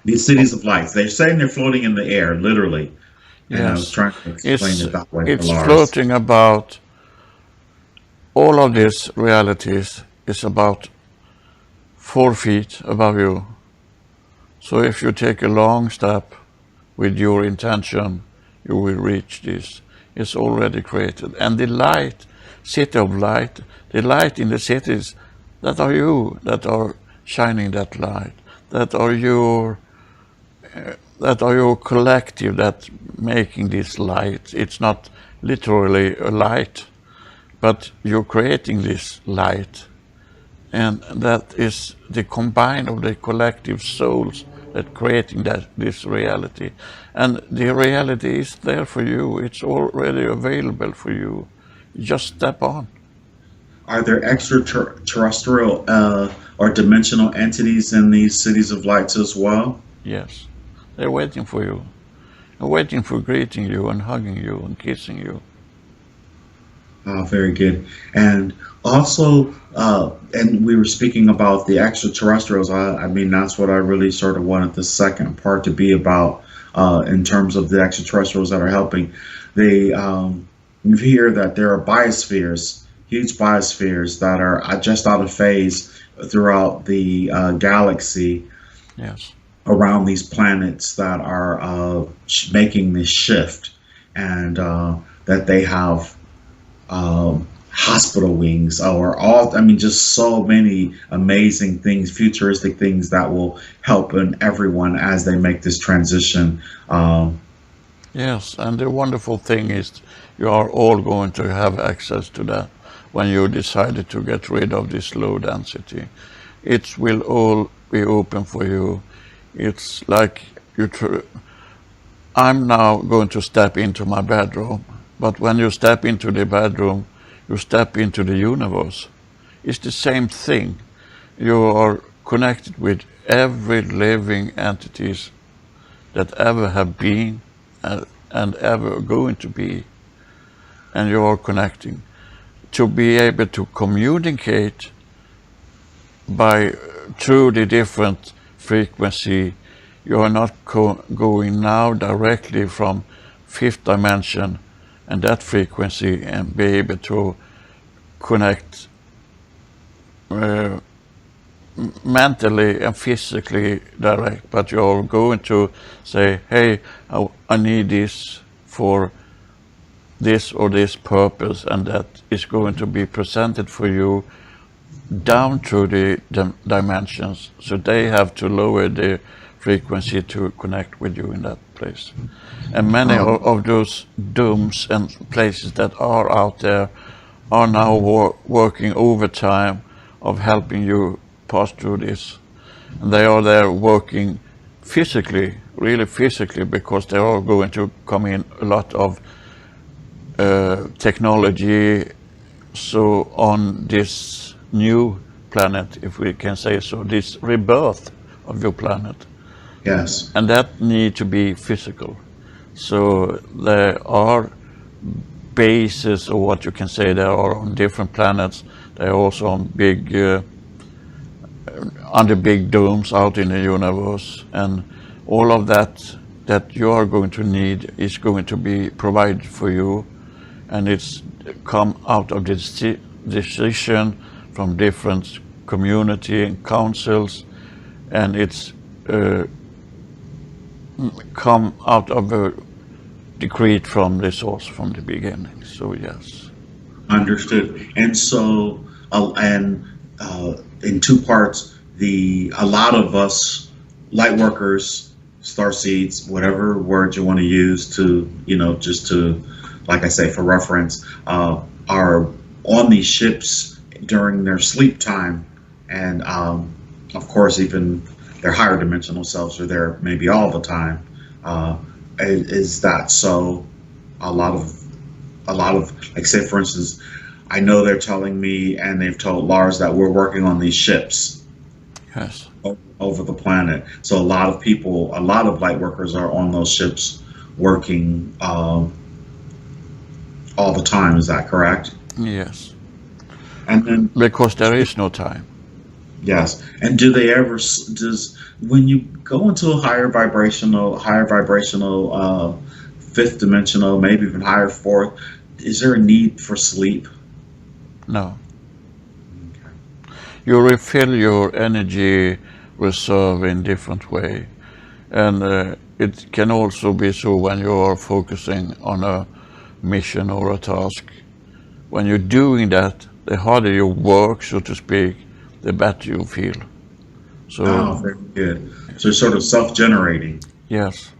These cities of lights. They're saying they're floating in the air, literally. And I was Yes, trying to explain it's it that way for it's Lars. floating about. All of these realities is about 4 feet above you. So if you take a long step with your intention, you will reach this. It's already created. And the light, city of light, the light in the cities, that are you that are shining that light. That are your collective that making this light. It's not literally a light, but you're creating this light. And that is the combine of the collective souls that creating this reality. And the reality is there for you. It's already available for you. Just step on. Are there extraterrestrial or dimensional entities in these cities of lights as well? Yes. They're waiting for you. They're waiting for greeting you and hugging you and kissing you. Very good. And also, and we were speaking about the extraterrestrials. I mean, that's what I really sort of wanted the second part to be about in terms of the extraterrestrials that are helping. They, you hear that there are biospheres, huge biospheres that are just out of phase throughout the galaxy Yes. around these planets that are making this shift, and that they have hospital wings or all, I mean, just so many amazing things, futuristic things that will help in everyone as they make this transition. Yes, and the wonderful thing is you are all going to have access to that when you decided to get rid of this low density. It will all be open for you. It's like I'm now going to step into my bedroom, but when you step into the bedroom, you step into the universe. It's the same thing. You are connected with every living entities that ever have been and ever going to be, and you are connecting to be able to communicate by through the different frequency. You are not going now directly from fifth dimension and that frequency and be able to connect uh, mentally and physically direct, but you're going to say, hey, I need this for this or this purpose, and that is going to be presented for you down through the dimensions. So they have to lower the frequency to connect with you in that place. And many of those domes and places that are out there are now working overtime of helping you pass through this. And they are there working physically, really physically, because they are going to come in a lot of technology. So on this new planet, if we can say so, this rebirth of your planet, Yes. and that need to be physical. So there are bases, or what you can say, there are on different planets. They are also on under big domes out in the universe, and all of that you are going to need is going to be provided for you, and it's come out of this decision from different community and councils, and it's come out of a decree from the source from the beginning. So yes. Understood. And so, in two parts, a lot of us light workers, star seeds, whatever word you want to use to, just to, like I say, for reference, are on these ships during their sleep time, and of course, even their higher dimensional selves are there maybe all the time. Is that so? A lot of, like, say for instance, I know they're telling me and they've told Lars that we're working on these ships Yes. over the planet. So a lot of people, a lot of light workers are on those ships working all the time. Is that correct? Yes. And then, Because there is no time. Yes. And do they ever does when you go into a higher vibrational, fifth dimensional, maybe even higher fourth, is there a need for sleep? No. You refill your energy reserve in different way, and it can also be so when you are focusing on a mission or a task. When you're doing that, the harder you work, so to speak, the better you feel. So Oh, very good. So it's sort of self-generating yes,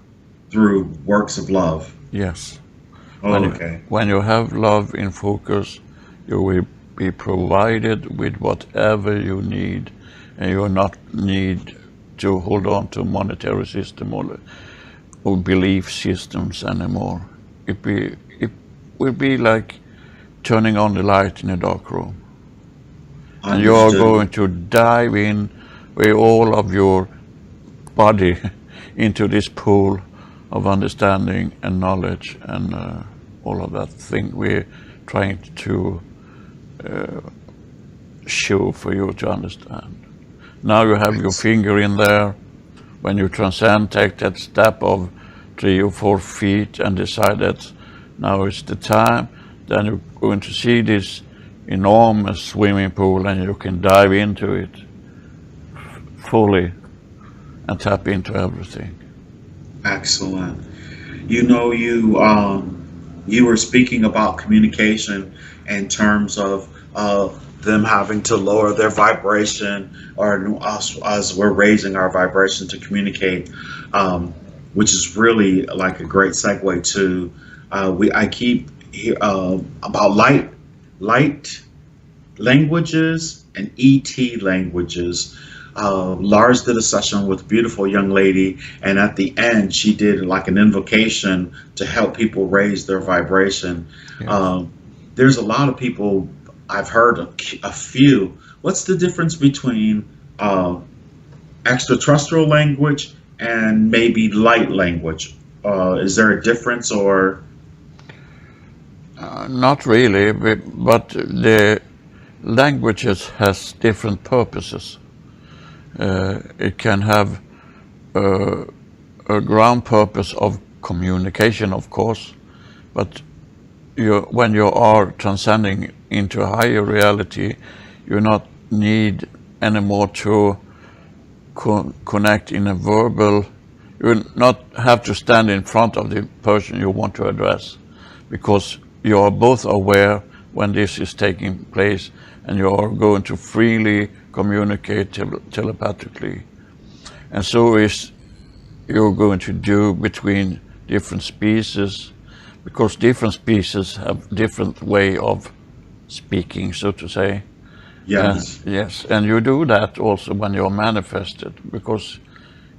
through works of love. yes. Oh, okay. When you have love in focus, you will be provided with whatever you need, and you will not need to hold on to monetary system or belief systems anymore. It will be like turning on the light in a dark room, and you are Understood. going to dive in with all of your body into this pool of understanding and knowledge and all of that thing we're trying to show for you to understand. Now you have your finger in there. When you transcend, take that step of 3 or 4 feet and decide that now is the time, then you're going to see this enormous swimming pool and you can dive into it fully and tap into everything. Excellent. You know, you were speaking about communication in terms of them having to lower their vibration, or us as we're raising our vibration to communicate, um, which is really like a great segue to we. I keep about light languages and ET languages. Lars did a session with a beautiful young lady, and at the end, she did like an invocation to help people raise their vibration. Yes. Um, there's a lot of people, I've heard a few. What's the difference between uh, extraterrestrial language and maybe light language? Is there a difference, or Not really, but the languages has different purposes. It can have a ground purpose of communication, of course, but when you are transcending into a higher reality, you not need anymore to connect in a verbal. You will not have to stand in front of the person you want to address, because you are both aware when this is taking place, and you are going to freely communicate telepathically. And so is you're going to do between different species, because different species have different way of speaking, so to say. And yes? yes, and you do that also when you're manifested, because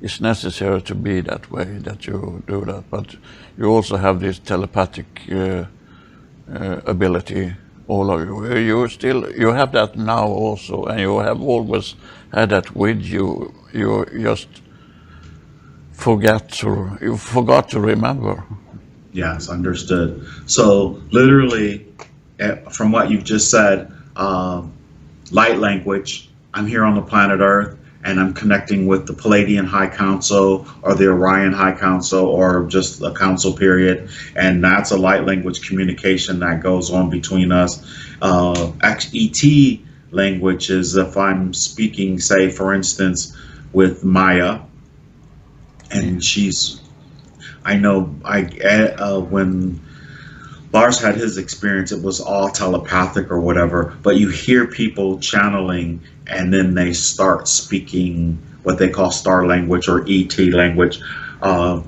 it's necessary to be that way that you do that. But you also have this telepathic ability, all of you. You have that now also, and you have always had that with you. You just you forgot to remember. Yes, understood. So literally, from what you've just said, light language. I'm here on the planet Earth, and I'm connecting with the Palladian High Council or the Orion High Council or just a council period, and that's a light language communication that goes on between us. ET language is if I'm speaking, say, for instance, with Maya, and I know when Lars had his experience, it was all telepathic or whatever, but you hear people channeling and then they start speaking what they call star language or ET language. Uh,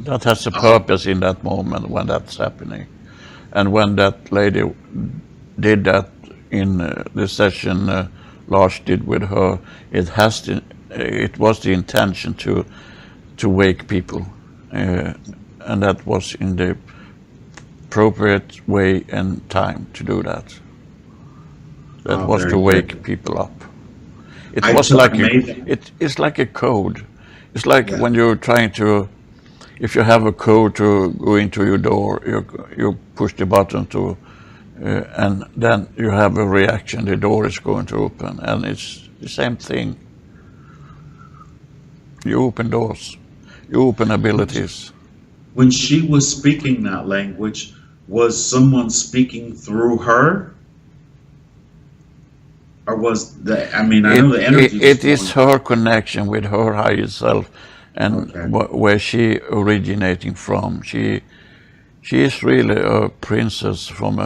That has a uh, purpose in that moment when that's happening. And when that lady did that in the session Lars did with her, it was the intention to wake people, and that was in the appropriate way and time to do that. That was very to wake good. people up. It I was took like amazing. it's like a code. It's like Yeah. when you're trying to, if you have a code to go into your door, you push the button and then you have a reaction. The door is going to open, and it's The same thing. You open doors. You open abilities. When she was speaking that language, was someone speaking through her, or was the? I mean, I know the energy was It is flowing. her connection with her higher self, and Okay. where she originating from. She is really a princess from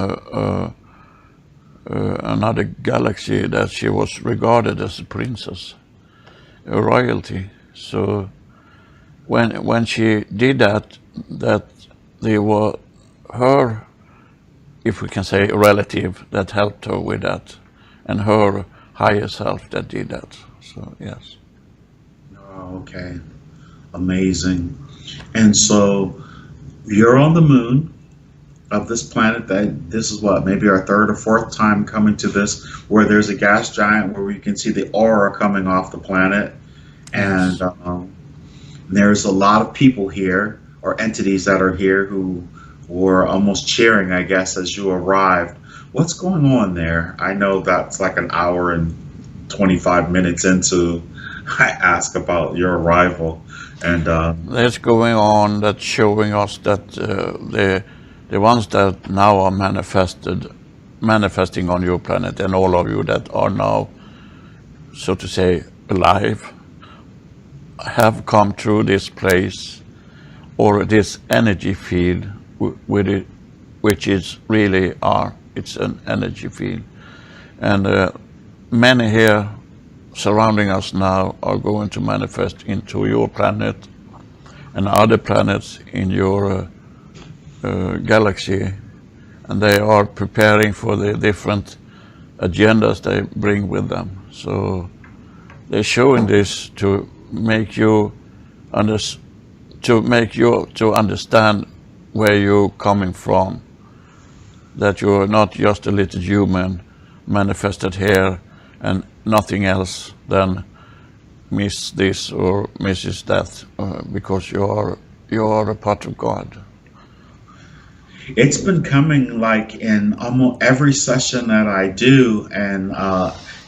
another galaxy that she was regarded as a princess, a royalty. So when she did that, that they were her, if we can say, relative that helped her with that, and her higher self that did that. So yes. Oh, okay. Amazing. And so you're on the moon of this planet. That this is what, maybe our third or fourth time coming to this, where there's a gas giant where we can see the aura coming off the planet, and Yes. there's a lot of people here or entities that are here who were almost cheering, I guess, as you arrived. What's going on there? I know that's like an hour and 25 minutes into I ask about your arrival, and That's going on. That's showing us that the ones that now are manifesting on your planet, and all of you that are now, so to say, alive, have come through this place or this energy field with it, which is really are. It's an energy field, and many here surrounding us now are going to manifest into your planet and other planets in your galaxy, and they are preparing for the different agendas they bring with them. So they're showing this to make you under, to understand where you're coming from. That you're not just a little human manifested here and nothing else than miss this or misses that, because you are a part of God. it's been coming like in almost every session that I do, and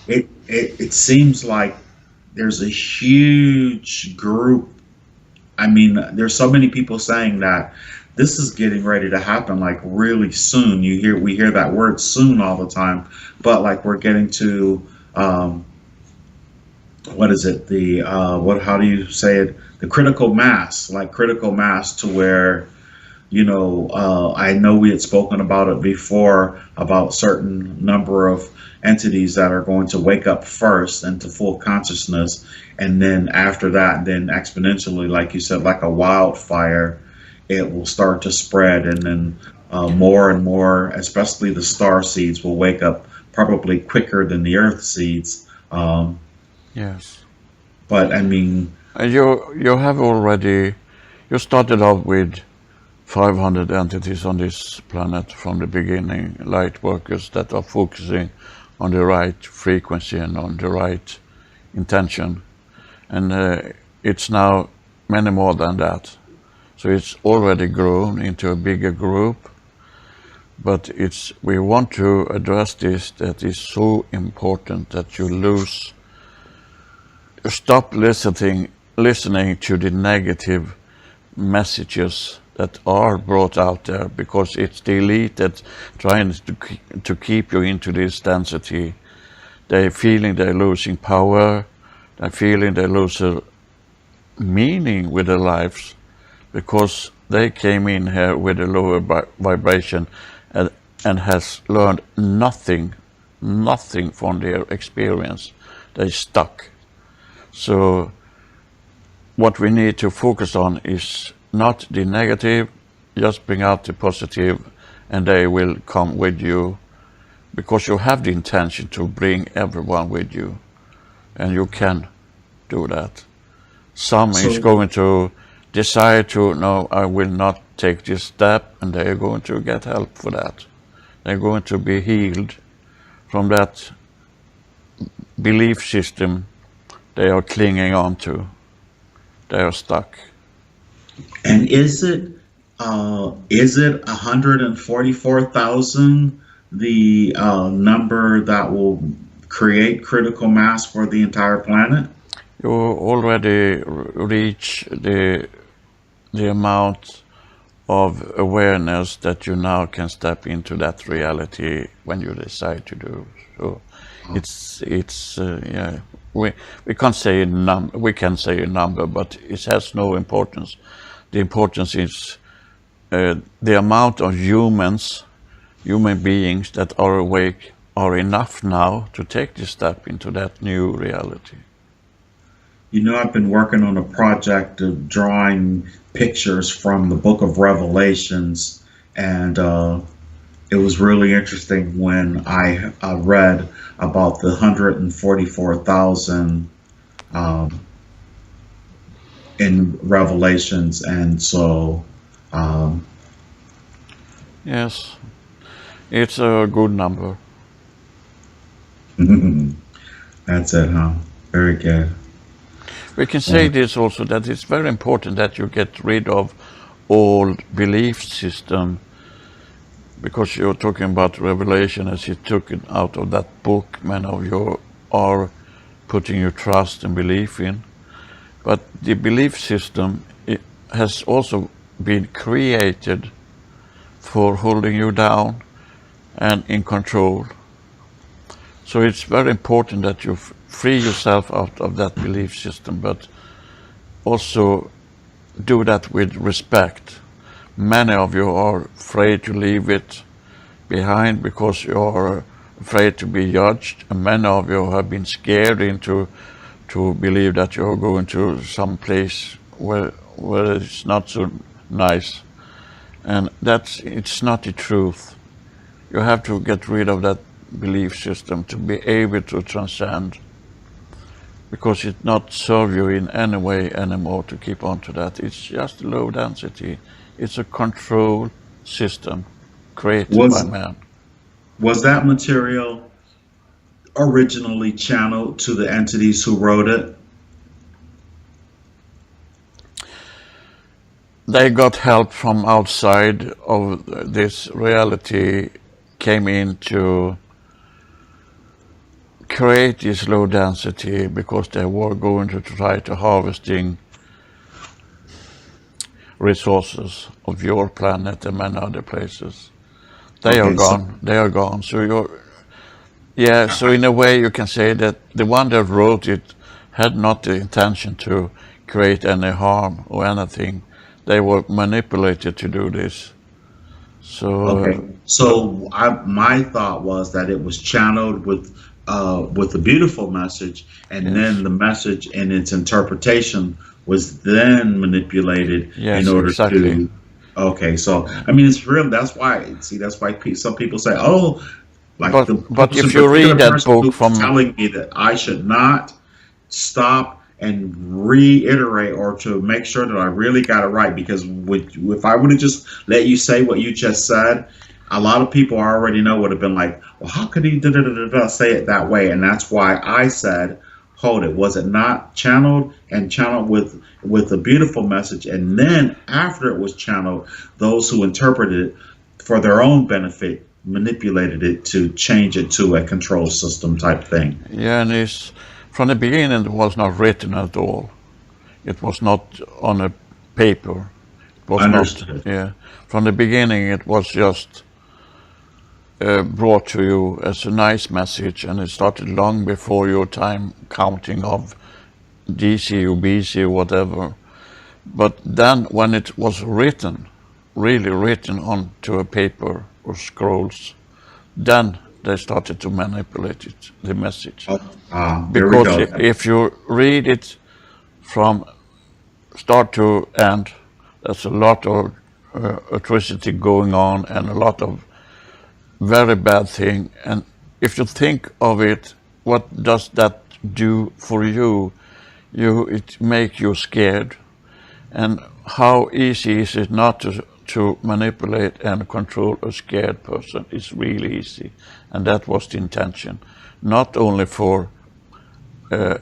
it seems like there's a huge group. I mean, there's so many people saying that this is getting ready to happen like really soon. We hear that word soon all the time, but like we're getting to um, what is it? The what? How do you say it? The critical mass, like critical mass, to where I know we had spoken about it before about certain number of entities that are going to wake up first into full consciousness, and then after that, then exponentially, like you said, like a wildfire, it will start to spread, and then more and more, especially the star seeds, will wake up probably quicker than the earth seeds. Yes. But I mean, And you have already, you started off with 500 entities on this planet from the beginning, light workers that are focusing on the right frequency and on the right intention. And it's now many more than that. So it's already grown into a bigger group. But we want to address this, that is so important that you stop listening to the negative messages that are brought out there, because it's the elite that trying to keep you into this density. They're feeling they're losing power. They're feeling they lose a meaning with their lives, because they came in here with a lower vibration and has learned nothing from their experience. They're stuck. So what we need to focus on is not the negative, just bring out the positive, and they will come with you, because you have the intention to bring everyone with you, and you can do that. Some is so going to decide to, no, I will not take this step, and they are going to get help for that. They're going to be healed from that belief system they are clinging on to. They are stuck. and is it 144,000 the number that will create critical mass for the entire planet? You already reach the amount of awareness that you now can step into that reality when you decide to do. So it's yeah. We can't say a we can say a number, but it has no importance. The importance is the amount of human beings that are awake are enough now to take this step into that new reality. You know, I've been working on a project of drawing pictures from the book of Revelations, and it was really interesting when I read about the 144,000 in Revelations, and so Yes, it's a good number. that's it, huh? Very good. We can say this also, that it's very important that you get rid of old belief system, because you're talking about Revelation as you took it out of that book. Many of you are putting your trust and belief in. But the belief system, it has also been created for holding you down and in control. So it's very important that you free yourself out of that belief system, but also do that with respect. Many of you are afraid to leave it behind because you are afraid to be judged, and many of you have been scared into to believe that you're going to some place where it's not so nice, and it's not the truth. You have to get rid of that belief system to be able to transcend, because it not serve you in any way anymore to keep on to that. It's just low density. It's a control system created by man. Was that material originally channeled to the entities who wrote it? They got help from outside of this reality, came in to create this low density because they were going to try to harvesting resources of your planet and many other places. They are gone. They are gone. So so in a way you can say that the one that wrote it had not the intention to create any harm or anything. They were manipulated to do this. So my thought was that it was channeled with a beautiful message, and then the message and its interpretation was then manipulated in order to. Okay, so I mean, it's real. That's why. See, that's why some people say, "Oh, like but if you read that book from telling me that I should not stop and reiterate or to make sure that I really got it right, because if I would have just let you say what you just said, a lot of people already know would have been like, well, how could he say it that way? And that's why I said, hold it. Was it not channeled with a beautiful message? And then after it was channeled, those who interpreted it for their own benefit manipulated it to change it to a control system type thing. Yeah, and from the beginning it was not written at all. It was not on a paper. It was Understood. not. Yeah, from the beginning it was just brought to you as a nice message, and it started long before your time counting of DC or BC or whatever. But then when it was written, really written onto a paper or scrolls, then they started to manipulate it, the message. Because if you read it from start to end, there's a lot of atrocity going on and a lot of very bad thing. And if you think of it, what does that do for you? It make you scared. And how easy is it not to manipulate and control a scared person? It's really easy. And that was the intention. Not only for that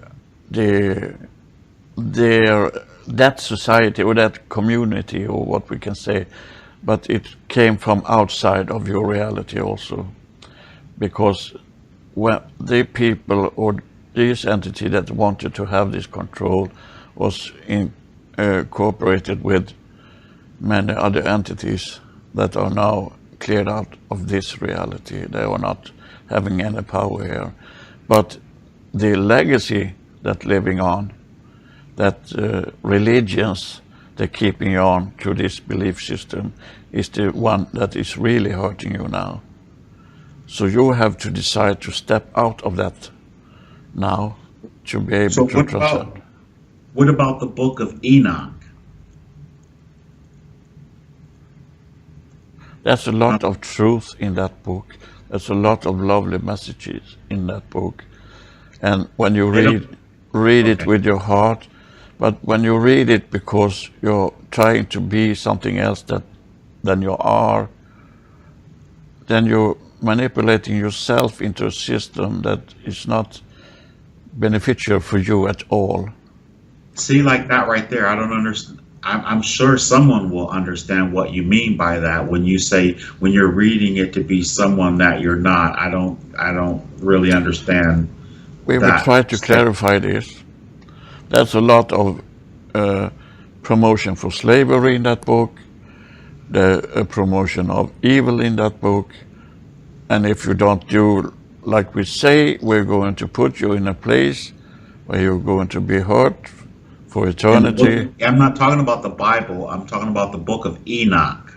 society or that community or what we can say, but it came from outside of your reality also, because when the people or this entity that wanted to have this control was cooperated with many other entities that are now cleared out of this reality. They are not having any power here. But the legacy that living on, that religions they're keeping on to this belief system, is the one that is really hurting you now. So you have to decide to step out of that now to be able So to transcend. what about the book of Enoch? There's a lot of truth in that book. There's a lot of lovely messages in that book. And when you read it Okay. with your heart, but when you read it because you're trying to be something else than you are, then you're manipulating yourself into a system that is not beneficial for you at all. See, like that right there, I don't understand. I'm sure someone will understand what you mean by that when you say when you're reading it to be someone that you're not. I don't really understand We will that. try to clarify this. There's a lot of promotion for slavery in that book, the promotion of evil in that book, and if you don't do like we say, we're going to put you in a place where you're going to be hurt for And eternity. I'm not talking about the Bible. I'm talking about the book of Enoch.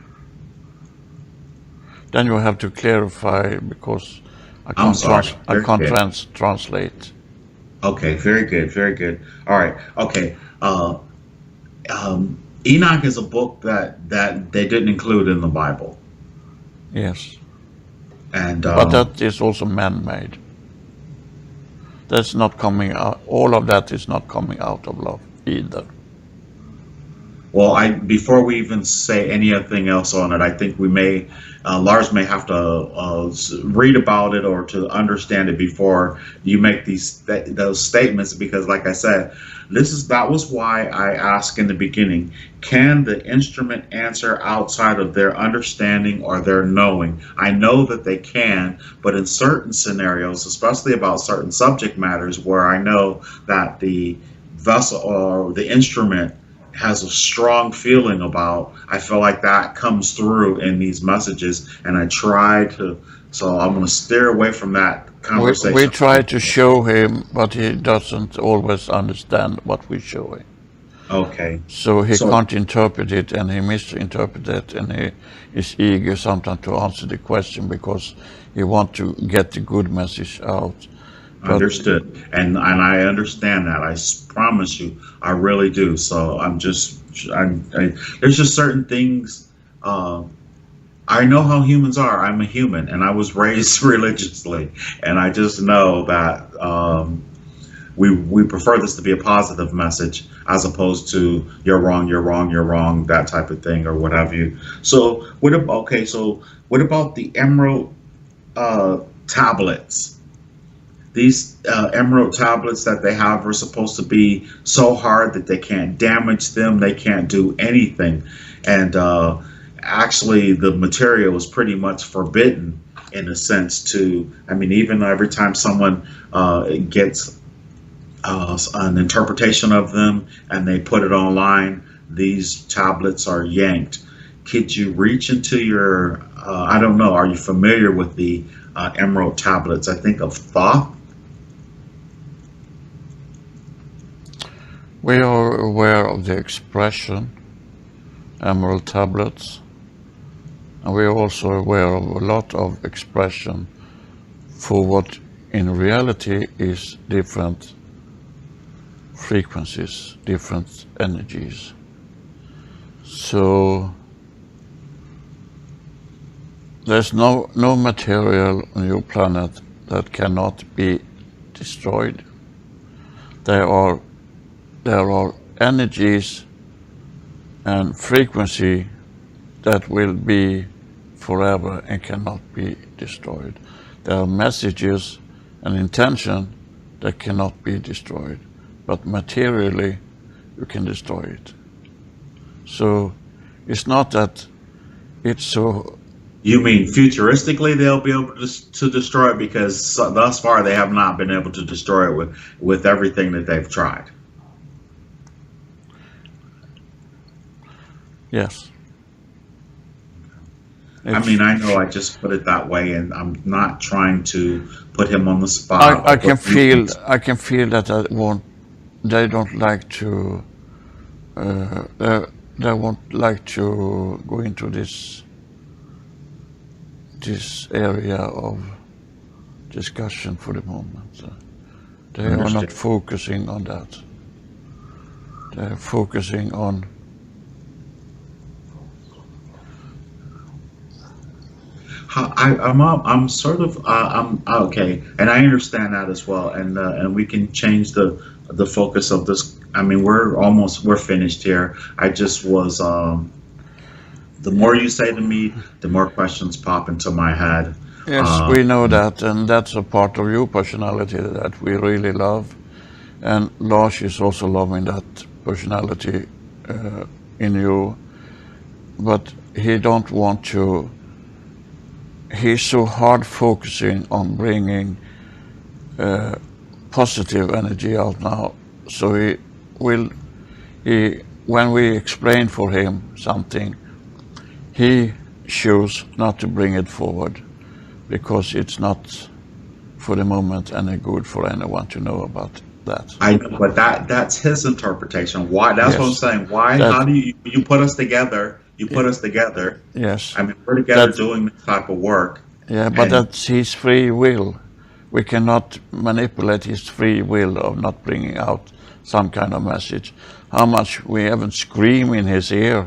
Then you have to clarify because I I'm can't, sorry. I can't Okay. translate. Okay, very good, very good. All right, okay. Enoch is a book that they didn't include in the Bible, Yes, and but that is also man-made. That's not coming out. All of that is not coming out of love either. well, before we even say anything else on it, I think we may Lars may have to read about it or to understand it before you make those statements. Because, like I said, that was why I asked in the beginning: can the instrument answer outside of their understanding or their knowing? I know that they can, but in certain scenarios, especially about certain subject matters, where I know that the vessel or the instrument has a strong feeling about, I feel like that comes through in these messages, and I try to, so I'm going to steer away from that We conversation. try to show him, but he doesn't always understand what we show him. Okay. So he So, can't interpret it, and he misinterprets it, and he is eager sometimes to answer the question because he wants to get the good message out. But understood. And I understand that. Promise you, I really do. So there's just certain things. I know how humans are. I'm a human, and I was raised religiously, and I just know that we prefer this to be a positive message as opposed to you're wrong, you're wrong, you're wrong, that type of thing, or what have you. So what about the emerald tablets? These emerald tablets that they have are supposed to be so hard that they can't damage them, they can't do anything, and actually the material is pretty much forbidden in a sense to, I mean, even every time someone gets an interpretation of them and they put it online, these tablets are yanked. Could you reach into your, I don't know, are you familiar with the emerald tablets? I think of Thoth. we are aware of the expression emerald tablets, and we are also aware of a lot of expression for what in reality is different frequencies, different energies. So there's no material on your planet that cannot be destroyed. There are energies and frequency that will be forever and cannot be destroyed. There are messages and intention that cannot be destroyed, but materially you can destroy it. So it's not that it's so You mean futuristically they'll be able to destroy it, because thus far they have not been able to destroy it with everything that they've tried. Yes. I It's, mean, I know I just put it that way, and I'm not trying to put him on the spot. I can feel that they don't like to, they won't like to go into this area of discussion for the moment. They are not Understood. focusing on that. They're focusing on I'm sort of I'm okay, and I understand that as well, and we can change the focus of this. I mean, we're finished here. I just was the more you say to me, the more questions pop into my head. yes, Uh, we know that, and that's a part of your personality that we really love. And Lars is also loving that personality in you, but he don't want to. He's so hard focusing on bringing positive energy out now. So will he when we explain for him something, he choose not to bring it forward because it's not for the moment any good for anyone to know about that. I know, but that's his interpretation. Why? That's what I'm Yes, saying. Why? that How do you put us together? You put us together. yes, I mean, we're together that doing this type of work, yeah, but and that's his free will. We cannot manipulate his free will of not bringing out some kind of message. How much we even scream in his ear,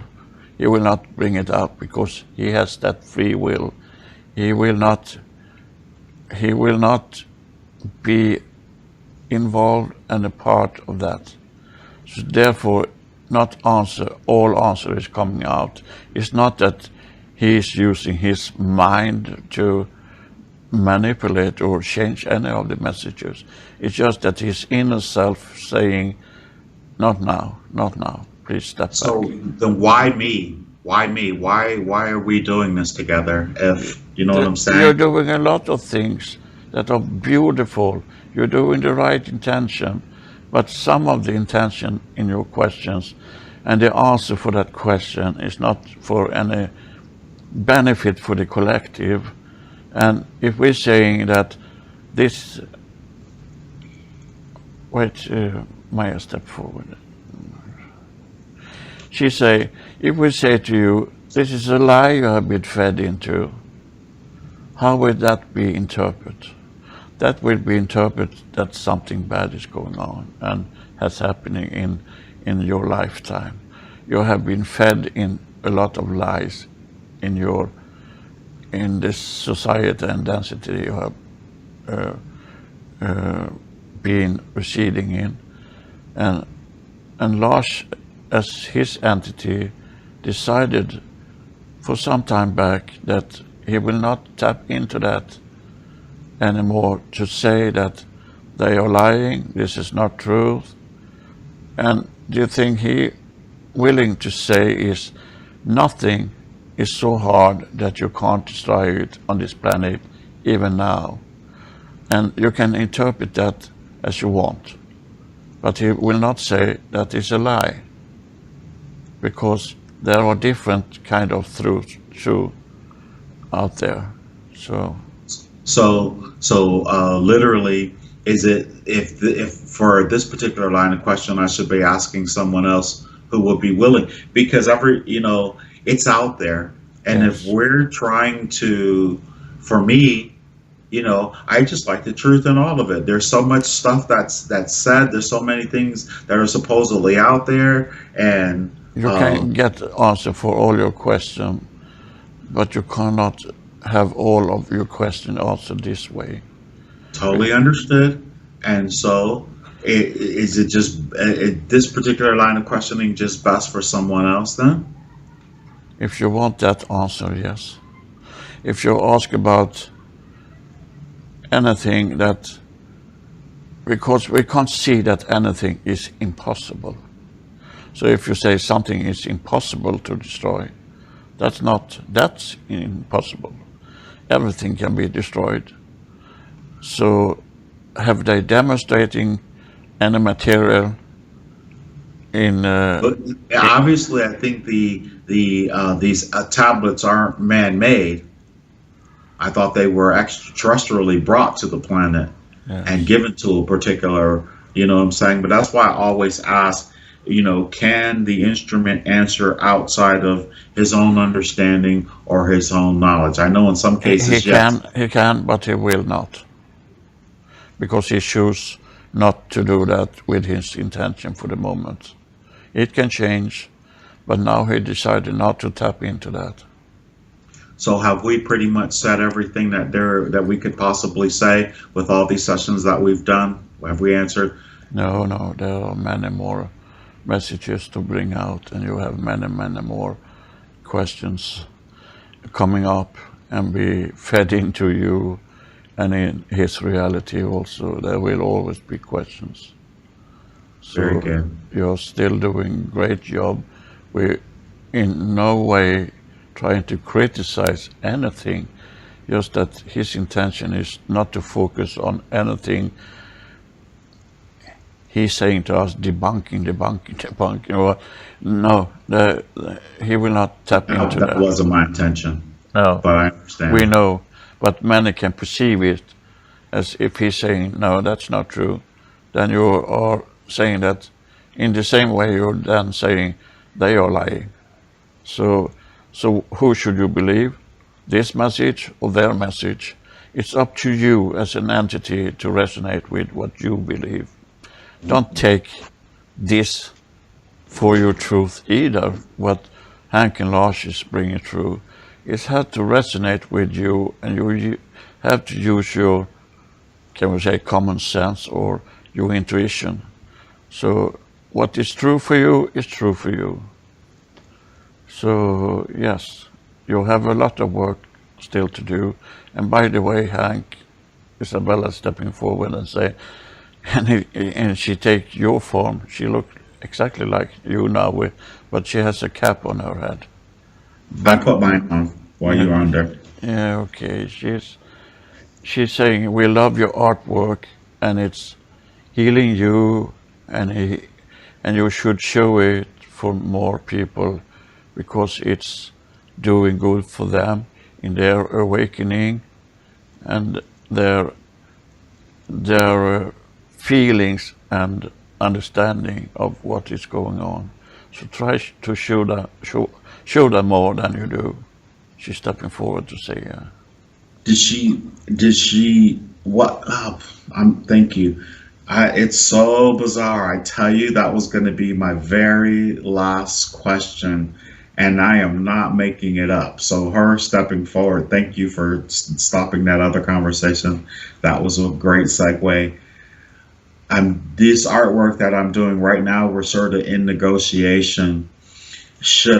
he will not bring it out because he has that free will. He will not. He will not be involved and a part of that. So therefore, not all answer is coming out. It's not that he is using his mind to manipulate or change any of the messages. It's just that his inner self saying, not now, not now, please step so back. then why me? Why me? Why are we doing this together? If you know what I'm You're saying? doing a lot of things that are beautiful. You're doing the right intention, but some of the intention in your questions and the answer for that question is not for any benefit for the collective. And if we're saying that this, wait, Maya, step forward. She say, if we say to you, this is a lie you have been fed into, how would that be interpreted? That will be interpreted that something bad is going on and has happening in your lifetime. You have been fed in a lot of lies in this society and density you have been receding in, and Lars, as his entity, decided for some time back that he will not tap into that anymore, to say that they are lying, this is not truth. And the thing he willing to say is nothing is so hard that you can't destroy it on this planet even now. And you can interpret that as you want. But he will not say that is a lie, because there are different kind of truth out there. So Literally, is it if for this particular line of question, I should be asking someone else who would be willing, because it's out there, and if yes, we're trying to, for me, I just like the truth in all of it. There's so much stuff that's said. There's so many things that are supposedly out there, and you can get answer for all your question, but you cannot have all of your question answered this way. totally understood. And so, is it just this particular line of questioning just best for someone else then? If you want that answer, yes. If you ask about anything that, because we can't see that anything is impossible. So if you say something is impossible to destroy, That's impossible. Everything can be destroyed. So have they demonstrating any material in But obviously, I think these tablets aren't man-made. I thought they were extraterrestrially brought to the planet and yes. given to a particular, you know what I'm saying? But that's why I always ask, you know, can the instrument answer outside of his own understanding or his own knowledge? I know in some cases, yes. He can, but he will not, because he chooses not to do that with his intention for the moment. It can change, but now he decided not to tap into that. So have we pretty much said everything that we could possibly say with all these sessions that we've done? Have we answered? No, no, there are many more messages to bring out, and you have many, many more questions coming up and be fed into you, and in his reality also there will always be questions. Very So good. you're still doing great job. We in no way trying to criticize anything, just that his intention is not to focus on anything. He's saying to us, debunking, debunking, debunking. Or, no, he will not tap No, into that that. wasn't my intention, No, but I we understand. know, but many can perceive it as if he's saying, no, that's not true. Then you are saying that in the same way you're then saying they are lying. So, so who should you believe? This message or their message? It's up to you as an entity to resonate with what you believe. Don't take this for your truth either, what Hank and Lars is bringing through. It has to resonate with you, and you have to use your, can we say, common sense or your intuition. So what is true for you is true for you. So yes, you have a lot of work still to do. And by the way, Hank, Isabella stepping forward and say, and she take your form. She looked exactly like you now, but she has a cap on her head. I But put mine on while you yeah, were on there. yeah, okay. She's saying we love your artwork and it's healing you, and you should show it for more people because it's doing good for them in their awakening and their feelings and understanding of what is going on. So try to show them more than you do. She's stepping forward to say, Did she, what, oh, thank you. It's so bizarre. I tell you, that was going to be my very last question, and I am not making it up. So her stepping forward, thank you for stopping that other conversation. That was a great segue. This artwork that I'm doing right now, we're sort of in negotiation. Should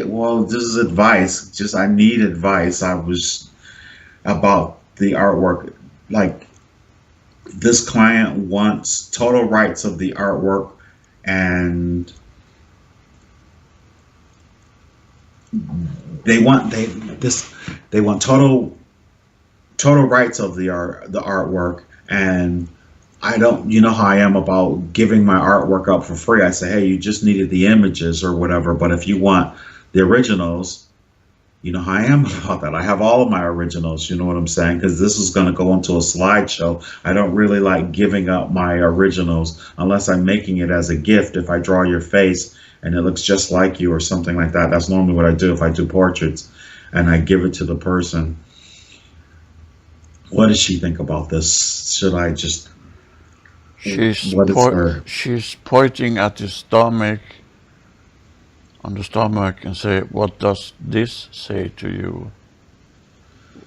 well, this is advice. Just I need advice. I was about the artwork. Like, this client wants total rights of the artwork, and they want total rights of the artwork. And I don't, you know how I am about giving my artwork up for free. I say, hey, you just needed the images or whatever, but if you want the originals, you know how I am about that. I have all of my originals, you know what I'm saying? Because this is going to go into a slideshow. I don't really like giving up my originals unless I'm making it as a gift. If I draw your face and it looks just like you or something like that, that's normally what I do if I do portraits, and I give it to the person. What does she think about this? Should I just, what is her? she's pointing at the stomach, on the stomach, and say, what does this say to you?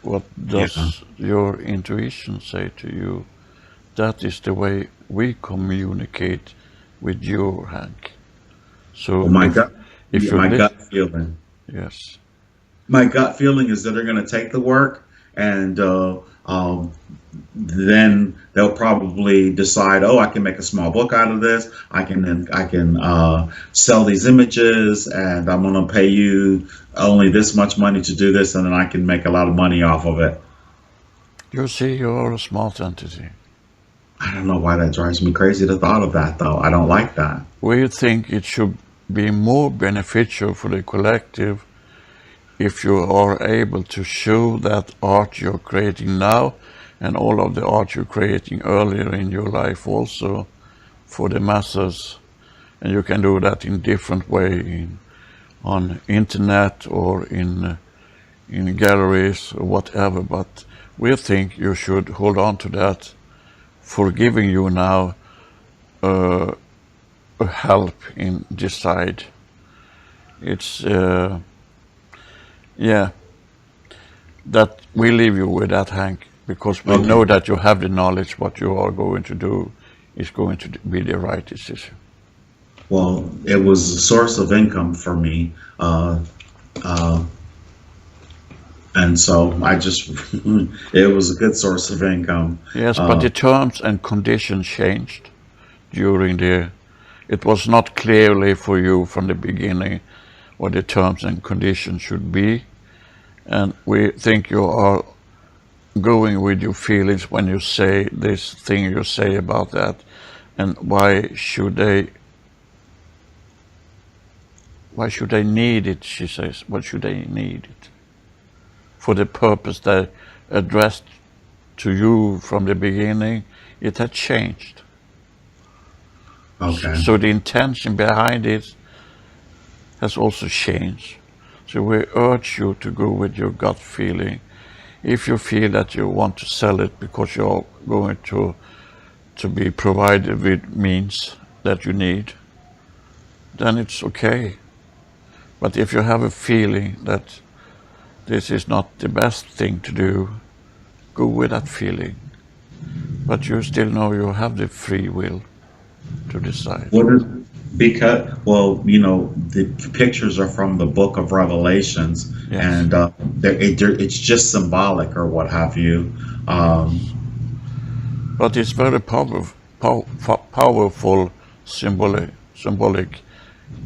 What Yeah. does your intuition say to you? That is the way we communicate with you, Hank. Well, So my gut, if yeah, you my listen, gut feeling. yes, My gut feeling is that they're going to take the work and then they'll probably decide, oh, I can make a small book out of this. I can sell these images, and I'm going to pay you only this much money to do this, and then I can make a lot of money off of it. You see, you're a smart entity. I don't know why that drives me crazy, the thought of that, though. I don't like that. We think it should be more beneficial for the collective if you are able to show that art you're creating now and all of the art you're creating earlier in your life also for the masses. And you can do that in different way, on internet or in galleries or whatever. But we think you should hold on to that for giving you now a help in decide. It's yeah, that we leave you with that, Hank, because we Okay. know that you have the knowledge what you are going to do is going to be the right decision. Well, it was a source of income for me. Uh, and so I just, it was a good source of income. Yes, but Uh, the terms and conditions changed during the. It was not clearly for you from the beginning what the terms and conditions should be, and we think you are going with your feelings when you say this thing you say about that, and why should they need it, she says. What should they need it? For the purpose they addressed to you from the beginning, it had changed. okay. So the intention behind it has also changed. So we urge you to go with your gut feeling. If you feel that you want to sell it because you're going to be provided with means that you need, then it's okay. But if you have a feeling that this is not the best thing to do, go with that feeling. But you still know you have the free will to decide. What is, because, well, the pictures are from the book of Revelations, Yes. and it's just symbolic or what have you. Um, But it's very powerful symbolic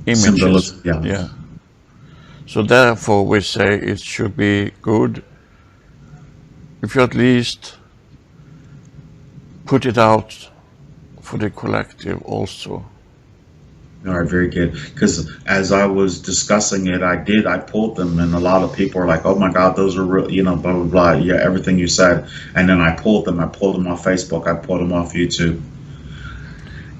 images. Symbolism, yeah. Yeah. So therefore we say it should be good if you at least put it out for the collective also. All right, very good. Because as I was discussing it, I pulled them, and a lot of people are like, "Oh my God, those are real," blah blah blah. Yeah, everything you said, and then I pulled them. I pulled them off Facebook. I pulled them off YouTube.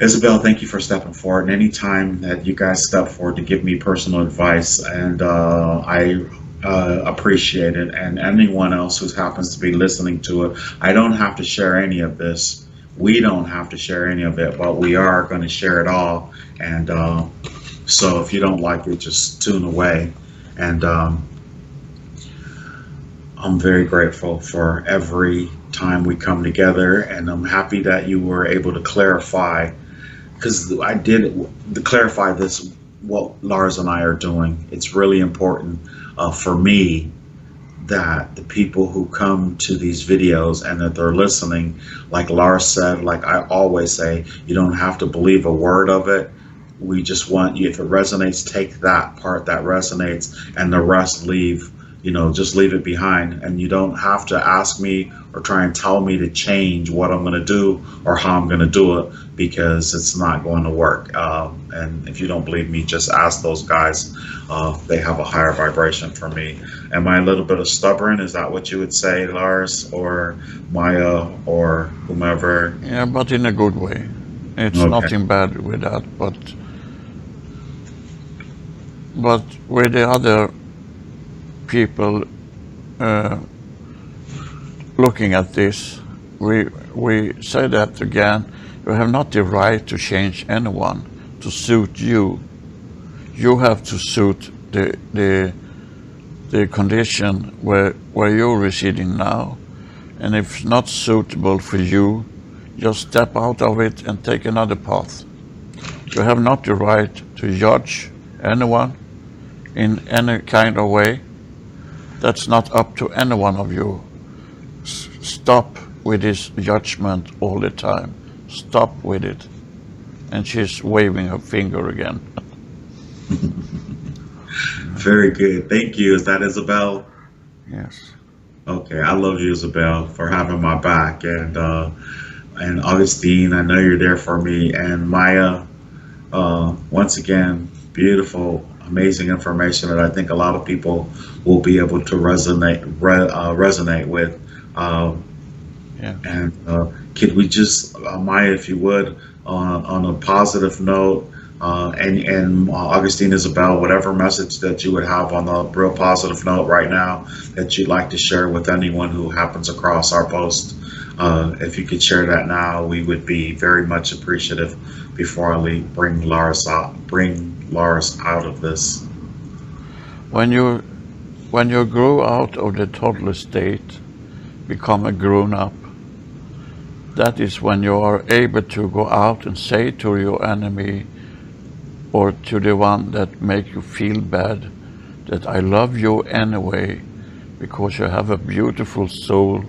Isabel, thank you for stepping forward. And any time that you guys step forward to give me personal advice, and I appreciate it. And anyone else who happens to be listening to it, I don't have to share any of this. We don't have to share any of it, but we are going to share it all. And so if you don't like it, just tune away. And I'm very grateful for every time we come together, and I'm happy that you were able to clarify, because I did to clarify this, what Lars and I are doing. It's really important for me that the people who come to these videos and that they're listening, like Lars said, like I always say, you don't have to believe a word of it. We just want you, if it resonates, take that part that resonates, and the rest leave, just leave it behind. And you don't have to ask me or try and tell me to change what I'm going to do or how I'm going to do it, because it's not going to work. And if you don't believe me, just ask those guys. They have a higher vibration for me. Am I a little bit of stubborn? Is that what you would say, Lars or Maya or whomever? Yeah, but in a good way. It's Okay. nothing bad with that, but with the other people looking at this, we say that again, you have not the right to change anyone to suit you. You have to suit the condition where you're residing now, and if it's not suitable for you, just step out of it and take another path. You have not the right to judge anyone in any kind of way. That's not up to any one of you. stop with this judgment all the time. Stop with it. And she's waving her finger again. Very good. Thank you. Is that Isabel? Yes. Okay, I love you, Isabel, for having my back, and Augustine, I know you're there for me, and Maya. Once again, beautiful, amazing information that I think a lot of people will be able to resonate with. Um, Yeah. and could we just, Maya, if you would, on a positive note, and Augustine, Isabel, whatever message that you would have on a real positive note right now that you'd like to share with anyone who happens across our post, if you could share that now, we would be very much appreciative before I bring Lars out of this. When you grow out of the toddler state, become a grown up, that is when you are able to go out and say to your enemy or to the one that make you feel bad that I love you anyway because you have a beautiful soul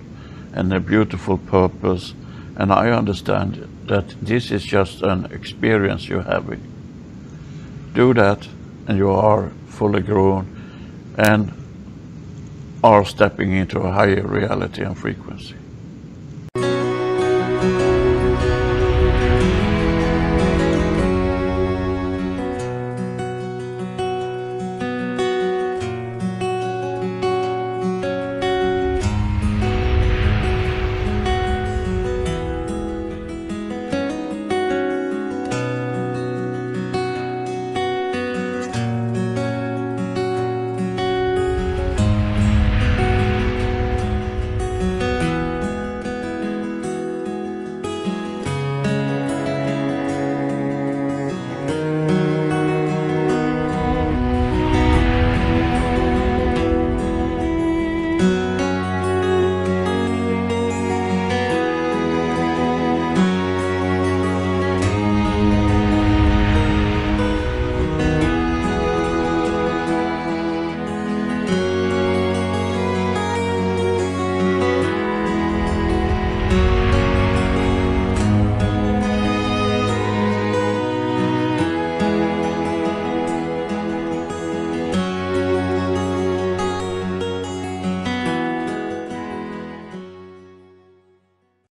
and a beautiful purpose, and I understand that this is just an experience you're having. Do that and you are fully grown and are stepping into a higher reality and frequency.